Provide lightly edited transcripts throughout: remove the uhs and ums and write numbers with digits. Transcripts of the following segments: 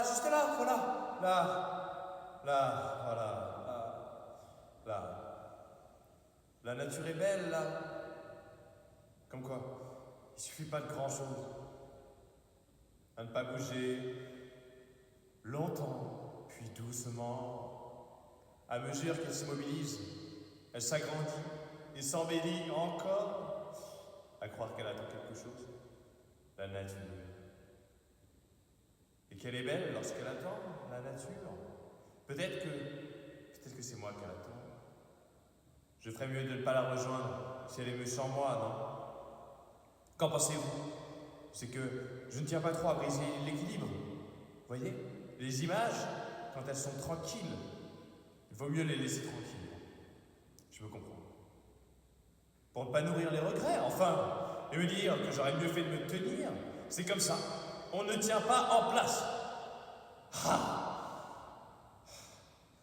Là, juste là, voilà. Là, voilà. Là. La nature est belle, là. Comme quoi, il suffit pas de grand-chose. À ne pas bouger longtemps, puis doucement. À mesure qu'elle s'immobilise, elle s'agrandit et s'embellit encore. À croire qu'elle attend quelque chose. La nature. Et qu'elle est belle lorsqu'elle attend, la nature. Peut-être que c'est moi qu'elle attend. Je ferais mieux de ne pas la rejoindre si elle est mieux sans moi, non? Qu'en pensez-vous? C'est que je ne tiens pas trop à briser l'équilibre. Vous voyez? Les images, quand elles sont tranquilles, il vaut mieux les laisser tranquilles. Je me comprends. Pour ne pas nourrir les regrets, enfin, et me dire que j'aurais mieux fait de me tenir. C'est comme ça. On ne tient pas en place.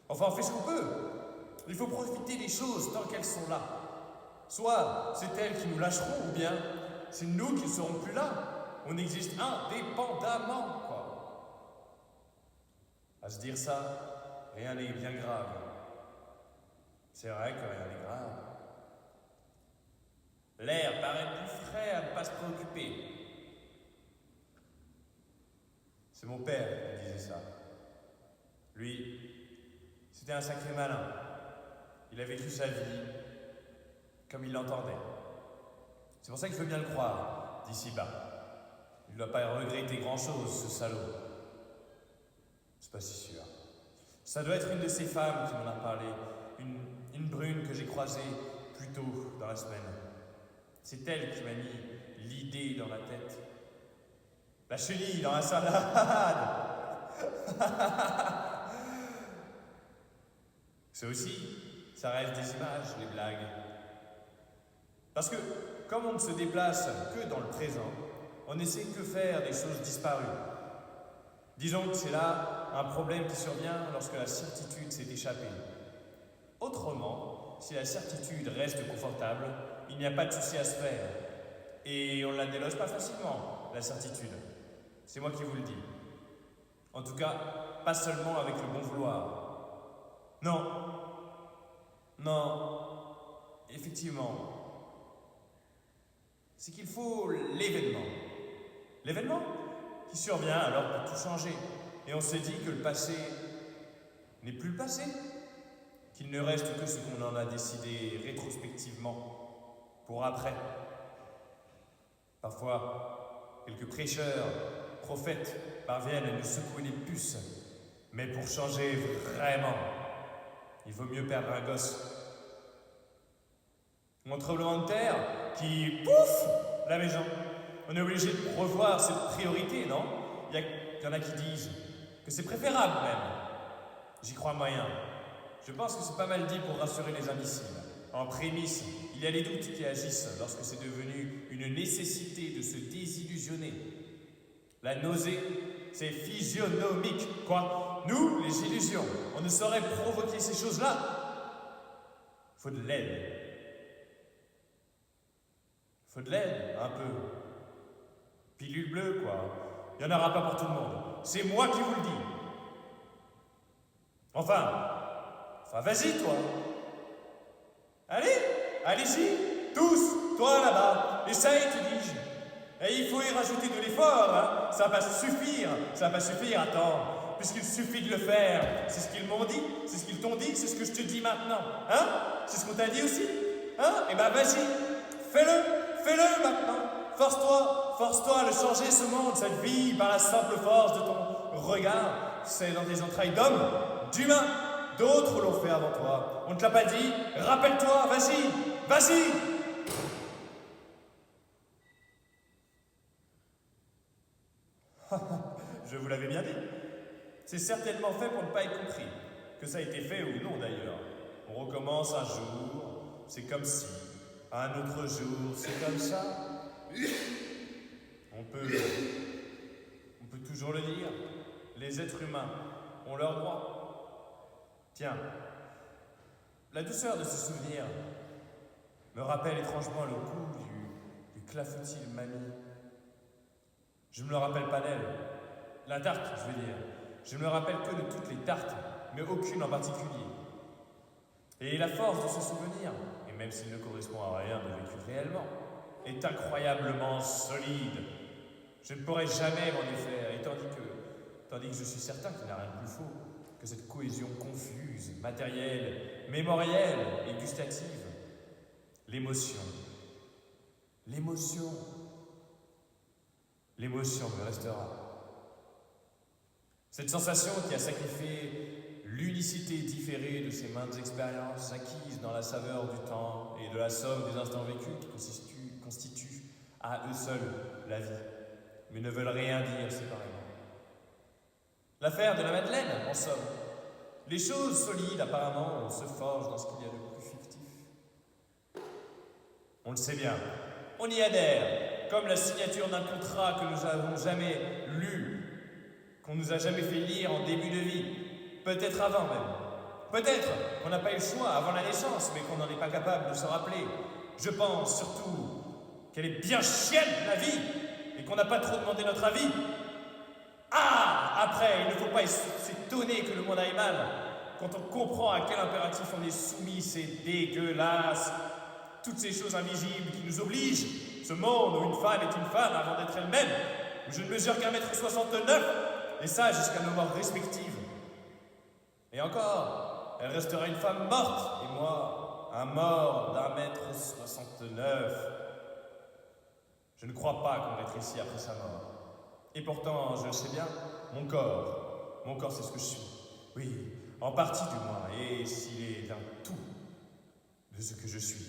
Enfin, on fait ce qu'on peut. Il faut profiter des choses tant qu'elles sont là. Soit c'est elles qui nous lâcheront, ou bien c'est nous qui ne serons plus là. On existe indépendamment, quoi. À se dire ça, rien n'est bien grave. C'est vrai que rien n'est grave. L'air paraît plus frais à ne pas se préoccuper. C'est mon père qui disait ça. Lui, c'était un sacré malin. Il a vécu sa vie comme il l'entendait. C'est pour ça que je veux bien le croire, d'ici-bas. Il ne doit pas regretter grand-chose, ce salaud. C'est pas si sûr. Ça doit être une de ces femmes qui m'en a parlé, une brune que j'ai croisée plus tôt dans la semaine. C'est elle qui m'a mis l'idée dans la tête. La chenille dans la salade. C'est aussi, ça reste des images, les blagues. Parce que, comme on ne se déplace que dans le présent, on n'essaie que faire des choses disparues. Disons que c'est là un problème qui survient lorsque la certitude s'est échappée. Autrement, si la certitude reste confortable, il n'y a pas de souci à se faire. Et on ne la déloge pas facilement, la certitude. C'est moi qui vous le dis. En tout cas, pas seulement avec le bon vouloir. Non, effectivement. C'est qu'il faut l'événement. L'événement qui survient alors pour tout changer. Et on se dit que le passé n'est plus le passé. Qu'il ne reste que ce qu'on en a décidé rétrospectivement pour après. Parfois, quelques prêcheurs, prophètes parviennent à nous secouer les puces. Mais pour changer vraiment, il vaut mieux perdre un gosse. Mon tremblement de terre qui, pouf, la maison. On est obligé de revoir ses priorités, non? Il y en a qui disent que c'est préférable même. J'y crois moyen. Je pense que c'est pas mal dit pour rassurer les imbéciles. En prémisse, il y a les doutes qui agissent lorsque c'est devenu une nécessité de se désillusionner. La nausée, c'est physionomique, quoi. Nous, les illusions, on ne saurait provoquer ces choses-là. Faut de l'aide. Faut de l'aide, un peu. Pilule bleue, quoi. Il n'y en aura pas pour tout le monde. C'est moi qui vous le dis. Enfin, vas-y, toi. Allez-y, tous, toi là-bas. Essaye, te dis-je. Et il faut y rajouter de l'effort, hein. Ça va pas suffire, attends. Puisqu'il suffit de le faire. C'est ce qu'ils m'ont dit, c'est ce qu'ils t'ont dit, c'est ce que je te dis maintenant. Hein? C'est ce qu'on t'a dit aussi? Hein? Eh ben vas-y, fais-le maintenant. Force-toi à le changer ce monde, cette vie, par la simple force de ton regard. C'est dans des entrailles d'hommes, d'humains. D'autres l'ont fait avant toi. On ne te l'a pas dit. Rappelle-toi, vas-y. Je vous l'avais bien dit. C'est certainement fait pour ne pas être compris. Que ça a été fait ou non d'ailleurs. On recommence un jour, c'est comme si. Un autre jour, c'est comme ça. On peut toujours le dire. Les êtres humains ont leurs droits. Tiens, la douceur de ce souvenir me rappelle étrangement le goût du clafoutis de mamie. Je ne me le rappelle pas d'elle. La tarte, je veux dire. Je ne me rappelle que de toutes les tartes, mais aucune en particulier. Et la force de ce souvenir, et même s'il ne correspond à rien de vécu réellement, est incroyablement solide. Je ne pourrai jamais m'en défaire, et tandis que je suis certain qu'il n'y a rien de plus faux que cette cohésion confuse, matérielle, mémorielle et gustative. L'émotion. L'émotion. L'émotion me restera. Cette sensation qui a sacrifié l'unicité différée de ces maintes expériences acquises dans la saveur du temps et de la somme des instants vécus qui constituent à eux seuls la vie, mais ne veulent rien dire séparément. L'affaire de la Madeleine, en somme. Les choses solides, apparemment, se forgent dans ce qu'il y a de plus fictif. On le sait bien, on y adhère, comme la signature d'un contrat que nous n'avons jamais lu, qu'on nous a jamais fait lire en début de vie, peut-être avant même. Peut-être qu'on n'a pas eu le choix avant la naissance, mais qu'on n'en est pas capable de se rappeler. Je pense surtout qu'elle est bien chienne, la vie, et qu'on n'a pas trop demandé notre avis. Ah! Après, il ne faut pas s'étonner que le monde aille mal. Quand on comprend à quel impératif on est soumis, c'est dégueulasse. Toutes ces choses invisibles qui nous obligent. Ce monde où une femme est une femme avant d'être elle-même. Où je ne mesure qu'un mètre 69. Et ça jusqu'à nos morts respectives. Et encore, elle restera une femme morte. Et moi, un mort d'1 mètre 69. Je ne crois pas qu'on rétrécit après sa mort. Et pourtant, je le sais bien, mon corps c'est ce que je suis. Oui, en partie du moins, et s'il est un tout de ce que je suis.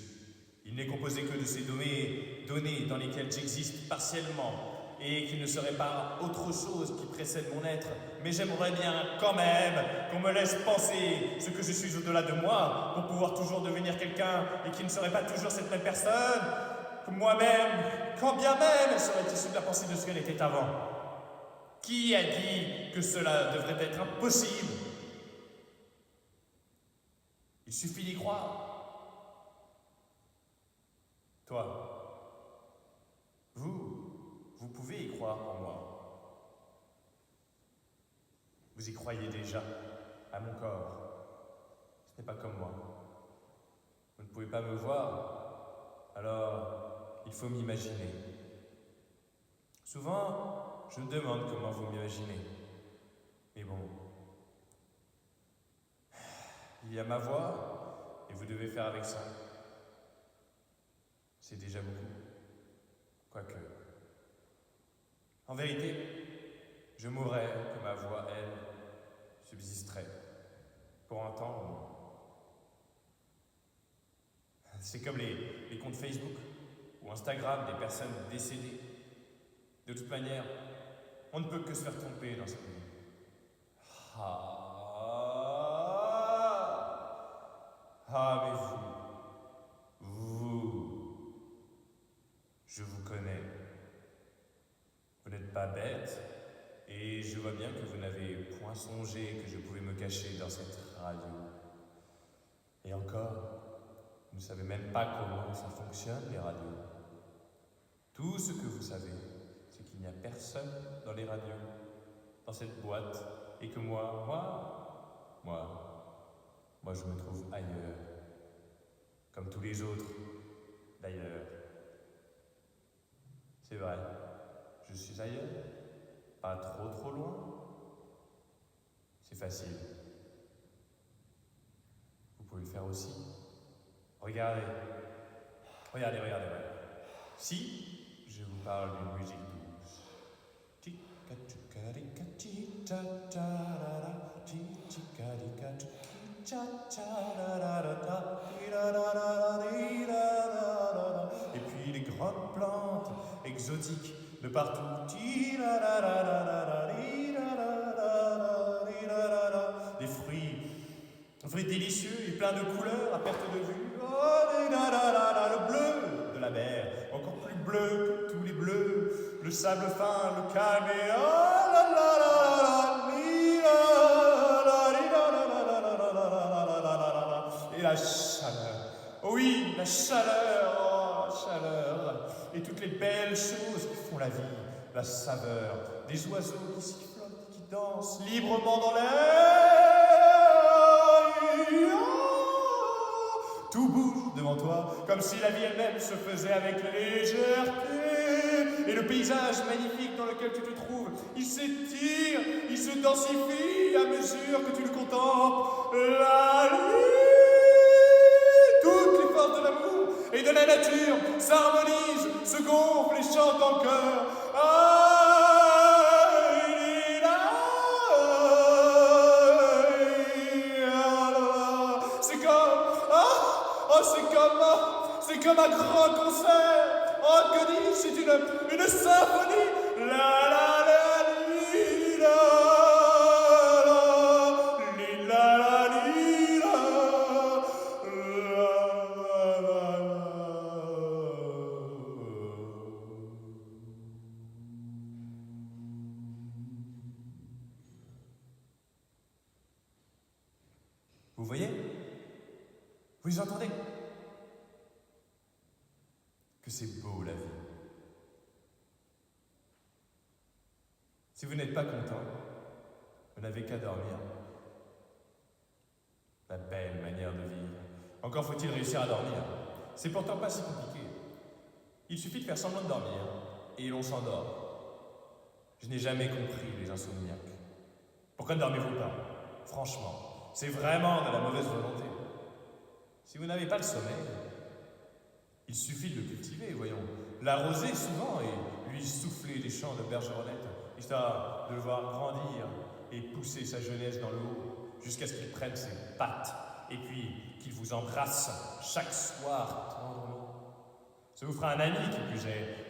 Il n'est composé que de ces données dans lesquelles j'existe partiellement, et qu'il ne serait pas autre chose qui précède mon être, mais j'aimerais bien quand même qu'on me laisse penser ce que je suis au-delà de moi, pour pouvoir toujours devenir quelqu'un, et qui ne serait pas toujours cette même personne, que moi-même, quand bien même elle serait issue de la pensée de ce qu'elle était avant. Qui a dit que cela devrait être impossible? Il suffit d'y croire. Toi, vous pouvez y croire en moi. Vous y croyez déjà à mon corps. Ce n'est pas comme moi. Vous ne pouvez pas me voir, alors il faut m'imaginer. Souvent, je me demande comment vous m'imaginez. Mais bon. Il y a ma voix, et vous devez faire avec ça. C'est déjà beaucoup. Quoique. En vérité, je mourrais que ma voix, elle, subsisterait. Pour un temps. C'est comme les comptes Facebook ou Instagram des personnes décédées. De toute manière, on ne peut que se faire tromper dans cette vie. Mais je vous connais. Vous n'êtes pas bête, et je vois bien que vous n'avez point songé que je pouvais me cacher dans cette radio. Et encore, vous ne savez même pas comment ça fonctionne, les radios. Tout ce que vous savez, c'est qu'il n'y a personne dans les radios, dans cette boîte, et que moi, je me trouve ailleurs, comme tous les autres, d'ailleurs. C'est vrai, je suis ailleurs, pas trop loin. C'est facile. Vous pouvez le faire aussi. Regardez. Si je vous parle d'une musique douce. Et puis les grandes plantes exotiques de partout. Des fruits délicieux et pleins de couleurs à perte de vue. Le bleu de la mer, encore plus bleu que tous les bleus. Le sable fin, le calme et et la chaleur. Oh oui, la chaleur, chaleur. Et toutes les belles choses qui font la vie, la saveur des oiseaux qui sifflotent, qui danse librement dans l'air. Tout bouge devant toi, comme si la vie elle-même se faisait avec légèreté. Et le paysage magnifique dans lequel tu te trouves, il s'étire, il se densifie à mesure que tu le contemples. La nuit, toutes les forces de l'amour et de la nature s'harmonisent, se gonflent et chantent en chœur. C'est comme un grand concert. Oh, que dis-je, c'est une symphonie. La la la li, la li, la la li, la la. Vous voyez? Vous entendez? Que c'est beau la vie. Si vous n'êtes pas content, vous n'avez qu'à dormir. La belle manière de vivre. Encore faut-il réussir à dormir. C'est pourtant pas si compliqué. Il suffit de faire semblant de dormir et l'on s'endort. Je n'ai jamais compris les insomniaques. Pourquoi ne dormez-vous pas? Franchement, c'est vraiment de la mauvaise volonté. Si vous n'avez pas le sommeil, il suffit de le cultiver, voyons. L'arroser souvent et lui souffler des champs de bergeronnette, histoire de le voir grandir et pousser sa jeunesse dans le haut, jusqu'à ce qu'il prenne ses pattes et puis qu'il vous embrasse chaque soir tendrement. Ça vous fera un ami qui plus est.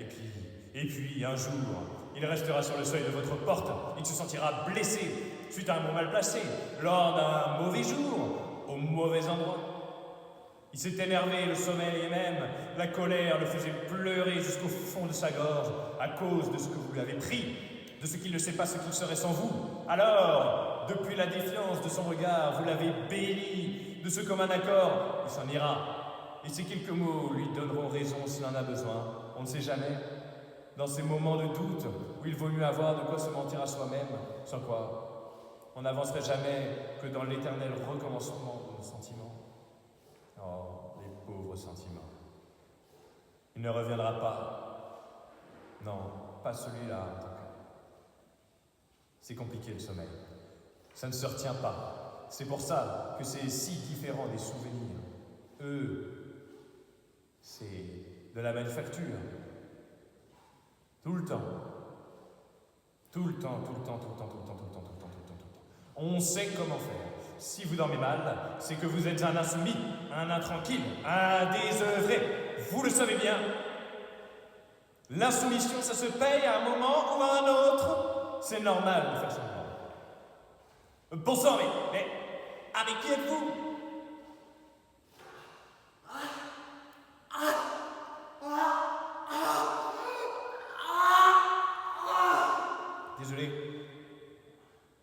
Et puis, un jour, il restera sur le seuil de votre porte, il se sentira blessé suite à un mot mal placé, lors d'un mauvais jour, au mauvais endroit. Il s'est énervé, le sommeil et même la colère le faisait pleurer jusqu'au fond de sa gorge à cause de ce que vous lui avez pris, de ce qu'il ne sait pas ce qu'il serait sans vous. Alors, depuis la défiance de son regard, vous l'avez béni de ce commun accord, il s'en ira. Et ces quelques mots lui donneront raison s'il en a besoin. On ne sait jamais. Dans ces moments de doute où il vaut mieux avoir de quoi se mentir à soi-même, sans quoi on n'avancerait jamais que dans l'éternel recommencement de nos sentiments. Oh, les pauvres sentiments. Il ne reviendra pas. Non, pas celui-là en tout cas. C'est compliqué le sommeil. Ça ne se retient pas. C'est pour ça que c'est si différent des souvenirs. Eux, c'est de la manufacture. Tout le temps. Tout le temps, tout le temps, tout le temps, tout le temps, tout le temps, tout le temps, tout le temps, tout le temps. On sait comment faire. Si vous dormez mal, c'est que vous êtes un insoumis, un intranquille, un désœuvré. Vous le savez bien. L'insoumission, ça se paye à un moment ou à un autre. C'est normal de faire semblant. Bon sang, mais avec qui êtes-vous?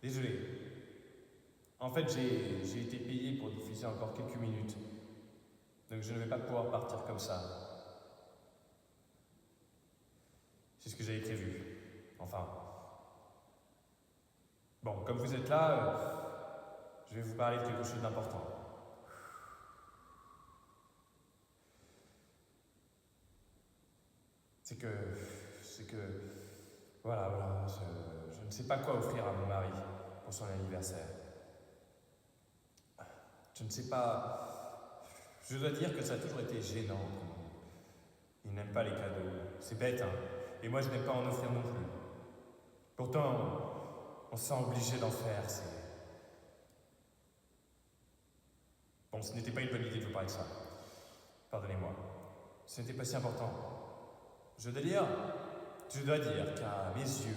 Désolé. En fait, j'ai été payé pour diffuser encore quelques minutes. Donc je ne vais pas pouvoir partir comme ça. C'est ce que j'avais prévu. Enfin. Bon, comme vous êtes là, je vais vous parler de quelque chose d'important. C'est que... Voilà, je ne sais pas quoi offrir à mon mari pour son anniversaire. Je ne sais pas... Je dois dire que ça a toujours été gênant. Il n'aime pas les cadeaux. C'est bête, hein. Et moi, je n'aime pas en offrir non plus. Pourtant, on se sent obligé d'en faire, Bon, ce n'était pas une bonne idée de vous parler de ça. Pardonnez-moi. Ce n'était pas si important. Je dois dire qu'à mes yeux,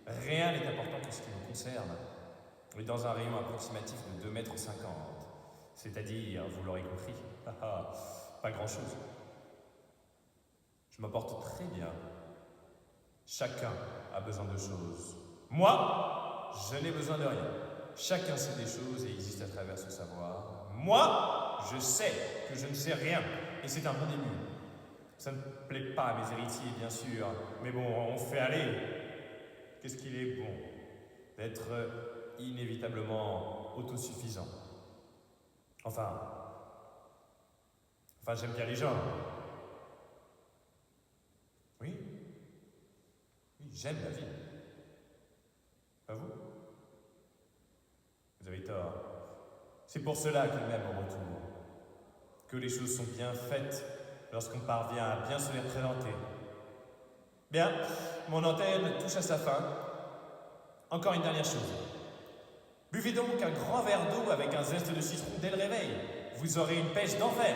rien n'est important que ce qui me concerne. On est dans un rayon approximatif de 2,50 m. C'est-à-dire, vous l'aurez compris, pas grand-chose. Je m'emporte très bien. Chacun a besoin de choses. Moi, je n'ai besoin de rien. Chacun sait des choses et existe à travers ce savoir. Moi, je sais que je ne sais rien. Et c'est un bon début. Ça ne plaît pas à mes héritiers, bien sûr. Mais bon, on fait aller. Qu'est-ce qu'il est bon d'être inévitablement autosuffisant. Enfin, j'aime bien les gens. Oui, j'aime la vie. Pas vous? Vous avez tort. C'est pour cela qu'il m'aime en retour. Que les choses sont bien faites lorsqu'on parvient à bien se les présenter. Bien, mon antenne touche à sa fin. Encore une dernière chose. Buvez donc un grand verre d'eau avec un zeste de citron dès le réveil. Vous aurez une pêche d'enfer.